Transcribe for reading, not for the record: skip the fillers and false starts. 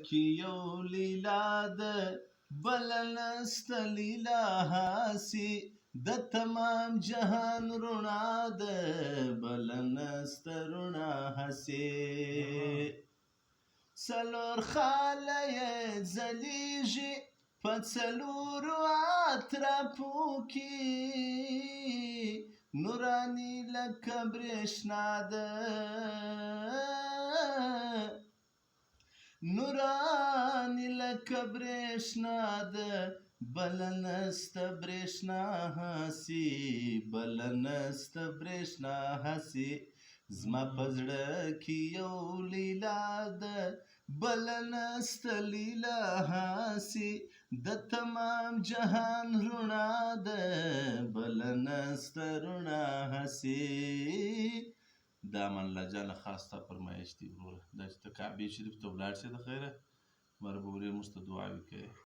کې یو لیلا ده بل نسته لیلا هسې د تمام جهان رڼا ده بل نسته رڼا هسې څلور خاله یې ځلیږي په څلورو اطرافو کې نوراني لکه برېښنا ده نوراني لکه برېښنا ده بله نسته برېښنا هسې بله نسته برېښنا هسې زما په زړه کې یو لیلا ده بله نسته لیلا هسې د تمام جهان رڼا ده بله نسته رڼا هسې دا امان الله جان خاص تا فرمایش دی وروره دا چې ته کعبې شریف ته ولاړ شې د خیره مرګ به ورې موږ ته دعاوې کوې